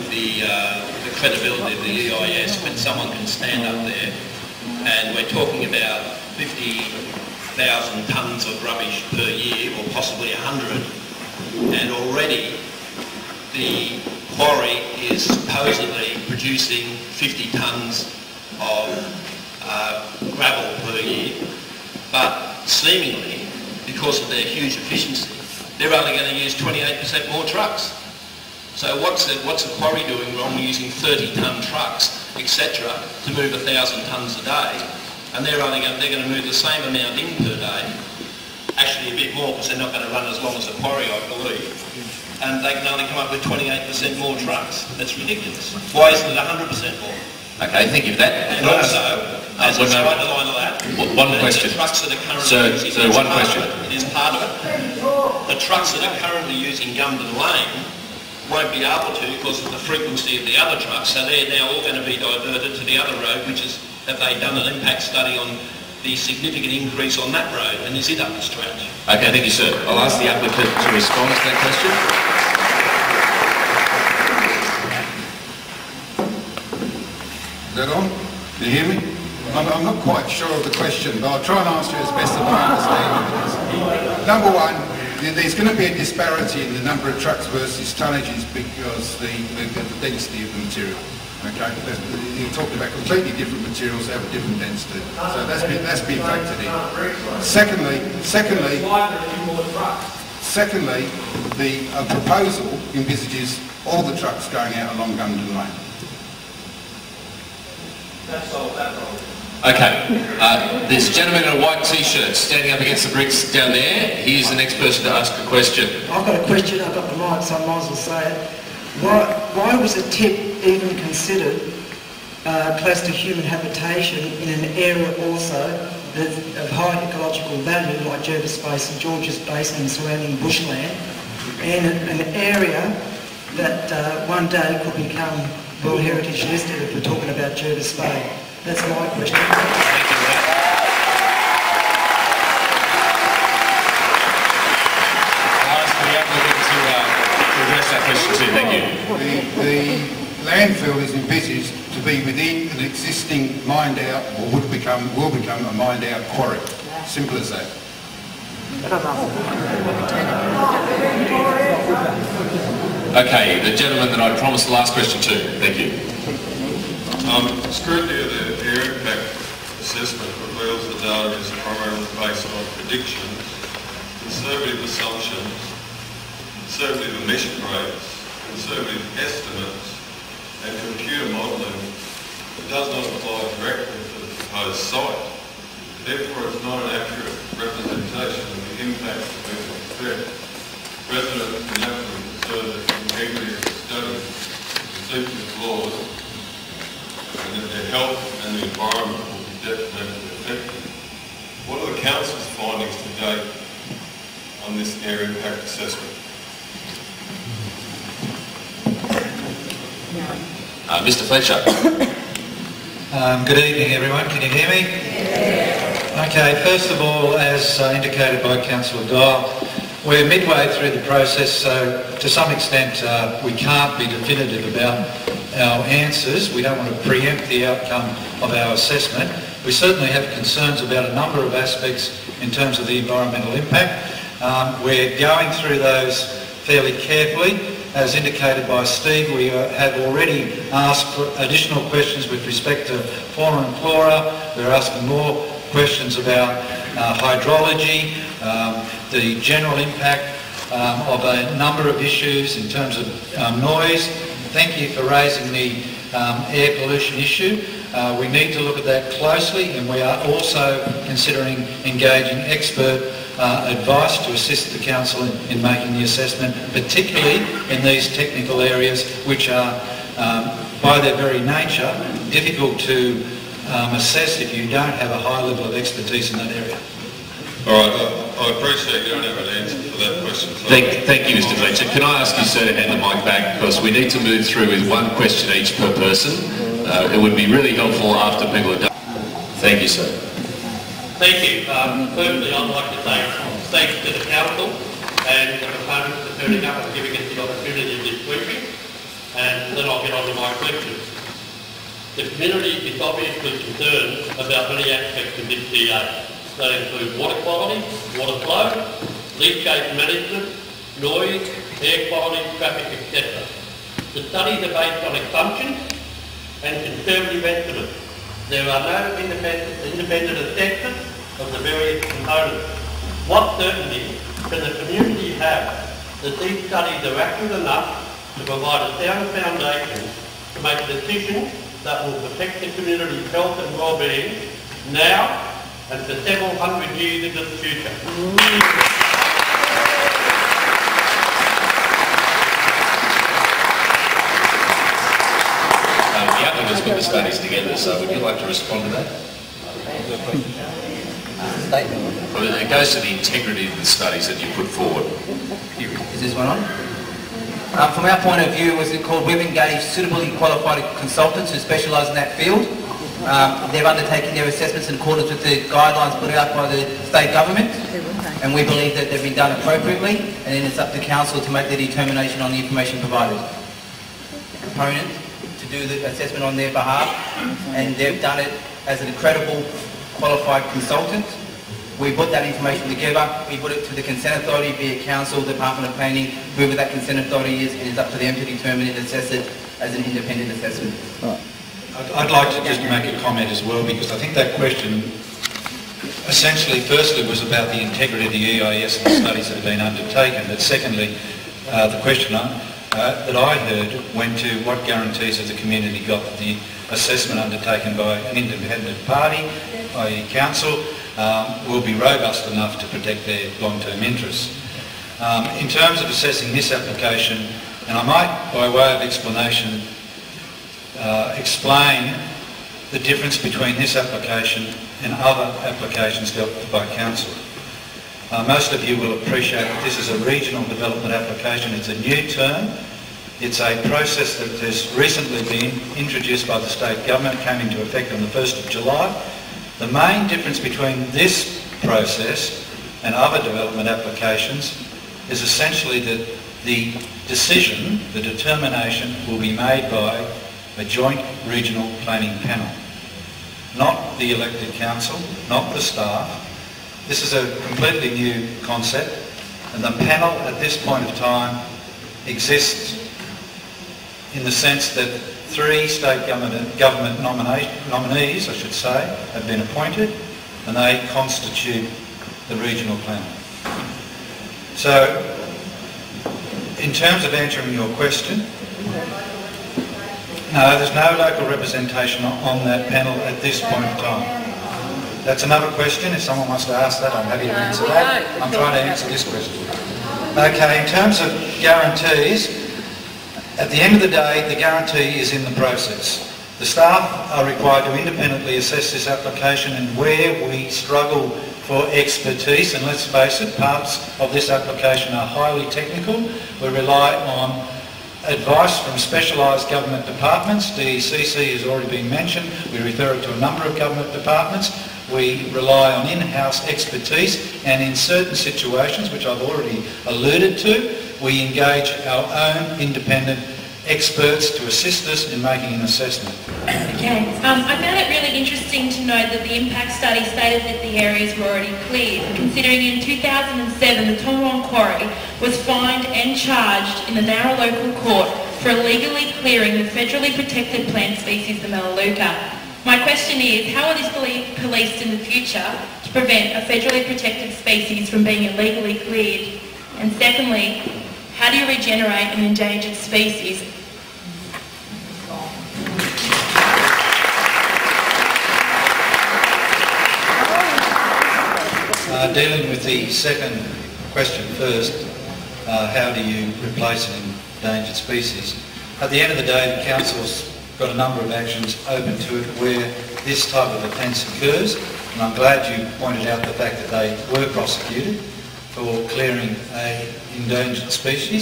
with the credibility of the EIS when someone can stand up there and we're talking about 50,000 tonnes of rubbish per year, or possibly 100, and already the quarry is supposedly producing 50 tonnes of gravel per year, but seemingly, because of their huge efficiency, they're only going to use 28% more trucks. So what's the quarry doing wrong using 30-tonne trucks, etc., to move 1,000 tonnes a day, and they're going to move the same amount in per day, actually a bit more because they're not going to run as long as the quarry, I believe, and they can only come up with 28% more trucks. That's ridiculous. Why isn't it 100% more? Okay, thank you for that. And also, as a side line of that, one question. The trucks that are currently using, one question. It is part of it. The trucks that are currently using Gumden Lane won't be able to because of the frequency of the other trucks, so they're now all going to be diverted to the other road, which is, have they done an impact study on the significant increase on that road, and is it up to scratch? Okay, thank you, sir. I'll ask the applicant to respond to that question. Is that on? Can you hear me? I'm not quite sure of the question, but I'll try and answer it as best as I understand. Number one, there's going to be a disparity in the number of trucks versus tonnages because the density of the material. Okay, you're talking about completely different materials that have a different density, so that's been factored in. Secondly, the proposal envisages all the trucks going out along Gumden Lane. Okay, there's a gentleman in a white t-shirt standing up against the bricks down there. He's the next person to ask a question. I've got a question, I've got the mic, so I might as well say it. Why was a tip even considered close to human habitation in an area also of high ecological value like Jervis Basin, Georges Basin and surrounding bushland, and an area that one day could become World Heritage listed if we're talking about Jervis Bay? That's my question. Thank you for that. I'll ask the applicant to address that question too. Thank you. The landfill is envisaged to be within an existing mined-out, or will become a mined-out quarry. Simple as that. Okay, the gentleman that I promised the last question to. Thank you. Scrutiny of the air impact assessment reveals the data is primarily based on predictions, conservative assumptions, conservative emission rates, conservative estimates, and computer modelling. It does not apply directly to the proposed site. Therefore, it's not an accurate representation of the impact that we can expect. Residents can have to consider the integrity of the study, the deeply flawed, and that their health and the environment will be detrimentally affected. What are the Council's findings to date on this air impact assessment? Mr. Fletcher. Good evening, everyone. Can you hear me? Yeah. Okay, first of all, as indicated by Councillor Dial, we're midway through the process, so to some extent we can't be definitive about our answers. We don't want to preempt the outcome of our assessment. We certainly have concerns about a number of aspects in terms of the environmental impact. We're going through those fairly carefully. As indicated by Steve, we have already asked for additional questions with respect to fauna and flora. We're asking more questions about hydrology, the general impact of a number of issues in terms of noise. Thank you for raising the air pollution issue. We need to look at that closely, and we are also considering engaging expert advice to assist the Council in making the assessment, particularly in these technical areas which are, by their very nature, difficult to assess if you don't have a high level of expertise in that area. All right, I appreciate you don't have an answer for that question. So Thank you, Mr. Fletcher. Can I ask you, sir, to hand the mic back, because we need to move through with one question each per person. It would be really helpful after people are done. Thank you, sir. Thank you. Firstly, I'd like to say thanks to the Council and the proponents for turning up and giving us the opportunity of this briefing. and then I'll get on to my questions. The community is obviously concerned about many aspects of this DA. They include water quality, water flow, leachate management, noise, air quality, traffic, etc. The studies are based on assumptions and conservative estimates. There are no independent assessments of the various components. What certainty can the community have that these studies are accurate enough to provide a sound foundation to make decisions that will protect the community's health and well-being now and for several hundred years into the future? The applicants put the studies together, so would you like to respond to that? Well, it goes to the integrity of the studies that you put forward. Is this one on? From our point of view, we've engaged suitably qualified consultants who specialise in that field. They've undertaken their assessments in accordance with the guidelines put out by the state government, and we believe that they've been done appropriately, and then it's up to council to make their determination on the information provided. Proponent to do the assessment on their behalf, and they've done it as an credible, qualified consultant. We put that information together, we put it to the consent authority, be it council, Department of Planning, whoever that consent authority is, it is up to them to determine and assess it as an independent assessment. I'd like to just make a comment as well, because I think that question essentially firstly was about the integrity of the EIS and the studies that have been undertaken, but secondly the question that I heard went to what guarantees has the community got that the assessment undertaken by an independent party, i.e. council, will be robust enough to protect their long-term interests. In terms of assessing this application, and I might, by way of explanation, explain the difference between this application and other applications dealt with by council. Most of you will appreciate that this is a regional development application. It's a new term. It's a process that has recently been introduced by the state government, came into effect on the 1st of July. The main difference between this process and other development applications is essentially that the decision, the determination, will be made by a joint regional planning panel. Not the elected council, not the staff. This is a completely new concept, and the panel at this point of time exists in the sense that 3 state government nominees, I should say, have been appointed, and they constitute the regional planner. So, in terms of answering your question, no, there's no local representation on that panel at this point in time. That's another question. If someone wants to ask that, I'm happy to answer that. I'm trying to answer this question. Okay, in terms of guarantees, at the end of the day, the guarantee is in the process. The staff are required to independently assess this application, and where we struggle for expertise, and let's face it, parts of this application are highly technical, we rely on advice from specialised government departments. DECC has already been mentioned. We refer it to a number of government departments. We rely on in-house expertise, and in certain situations, which I've already alluded to, we engage our own independent experts to assist us in making an assessment. Okay. I found it really interesting to note that the impact study stated that the areas were already cleared, considering in 2007 the Tomerong Quarry was fined and charged in the narrow local court for illegally clearing the federally protected plant species, the Melaleuca. My question is, how are these policed in the future to prevent a federally protected species from being illegally cleared? And secondly, how do you regenerate an endangered species? Dealing with the second question first, how do you replace an endangered species? At the end of the day, the council's got a number of actions open to it where this type of offence occurs, and I'm glad you pointed out the fact that they were prosecuted for clearing an endangered species.